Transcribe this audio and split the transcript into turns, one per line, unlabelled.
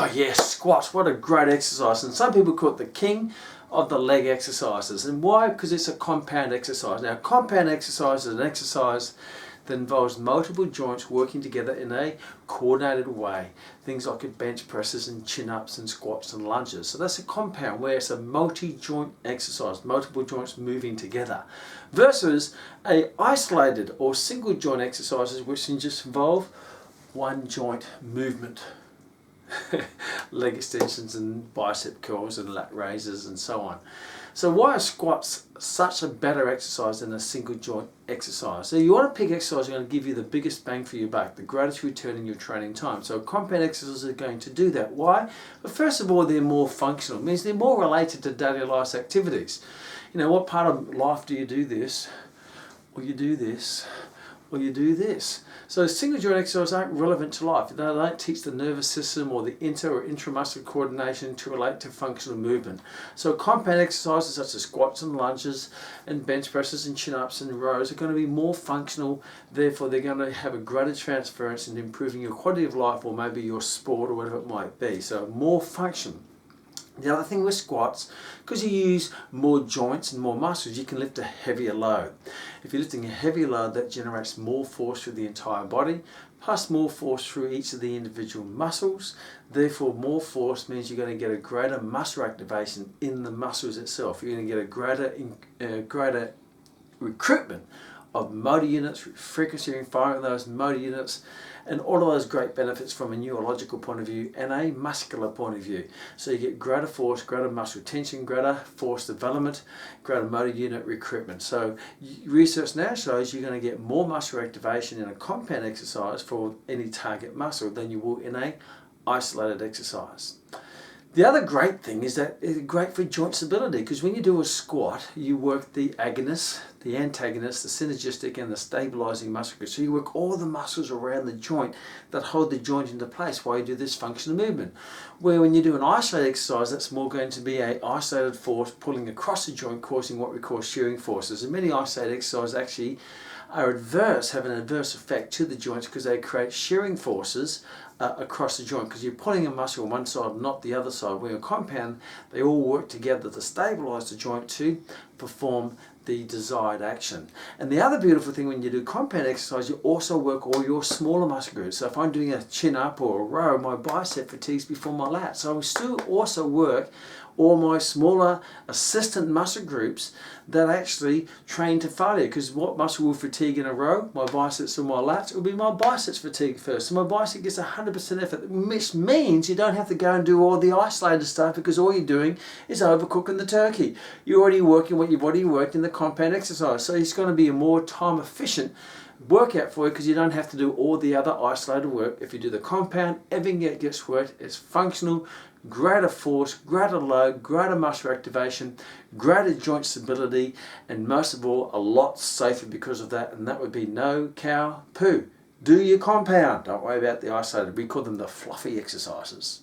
Oh yes, squats, what a great exercise. And some people call it the king of the leg exercises. And why? Because it's a compound exercise. Now, compound exercise is an exercise that involves multiple joints working together in a coordinated way. Things like bench presses and chin-ups and squats and lunges. So that's a compound, where it's a multi-joint exercise, multiple joints moving together, versus a isolated or single joint exercises which can just involve one joint movement. Leg extensions and bicep curls and lat raises and so on. So why are squats such a better exercise than a single joint exercise? So you want to pick exercise going to give you the biggest bang for your buck, the greatest return in your training time. So compound exercises are going to do that. Why? Well, first of all, they're more functional. It means they're more related to daily life activities. You know, what part of life do you do this, or you do this, or you do this? So single joint exercises aren't relevant to life. They don't teach the nervous system or the inter or intramuscular coordination to relate to functional movement. So compound exercises such as squats and lunges and bench presses and chin-ups and rows are going to be more functional. Therefore, they're going to have a greater transference in improving your quality of life, or maybe your sport, or whatever it might be. So more function. The other thing with squats, because you use more joints and more muscles, you can lift a heavier load. If you're lifting a heavier load, that generates more force through the entire body, plus more force through each of the individual muscles. Therefore, more force means you're going to get a greater muscle activation in the muscles itself. You're going to get a greater recruitment of motor units, frequency and firing of those motor units, and all of those great benefits from a neurological point of view and a muscular point of view. So you get greater force, greater muscle tension, greater force development, greater motor unit recruitment. So research now shows you're going to get more muscle activation in a compound exercise for any target muscle than you will in a isolated exercise. The other great thing is that it's great for joint stability, because when you do a squat, you work the agonist, the antagonist, the synergistic and the stabilizing muscle groups. So you work all the muscles around the joint that hold the joint into place while you do this functional movement. Where when you do an isolated exercise, that's more going to be an isolated force pulling across the joint, causing what we call shearing forces. And many isolated exercises actually are have an adverse effect to the joints, because they create shearing forces across the joint, because you're pulling a muscle on one side, not the other side. When you're compound, they all work together to stabilize the joint to perform the desired action. And the other beautiful thing when you do compound exercise, you also work all your smaller muscle groups. So if I'm doing a chin up or a row, my bicep fatigues before my lats. So I will still also work all my smaller assistant muscle groups that actually train to failure. Because what muscle will fatigue in a row? My biceps or my lats? It will be my biceps fatigue first. So my bicep gets 100% effort, which means you don't have to go and do all the isolated stuff, because all you're doing is overcooking the turkey. You're already working what you've already worked in the compound exercise. So it's going to be a more time efficient workout for you, because you don't have to do all the other isolated work. If you do the compound, everything that gets worked, it's functional, greater force, greater load, greater muscle activation, greater joint stability, and most of all, a lot safer because of that. And that would be no cow poo. Do your compound. Don't worry about the isolated. We call them the fluffy exercises.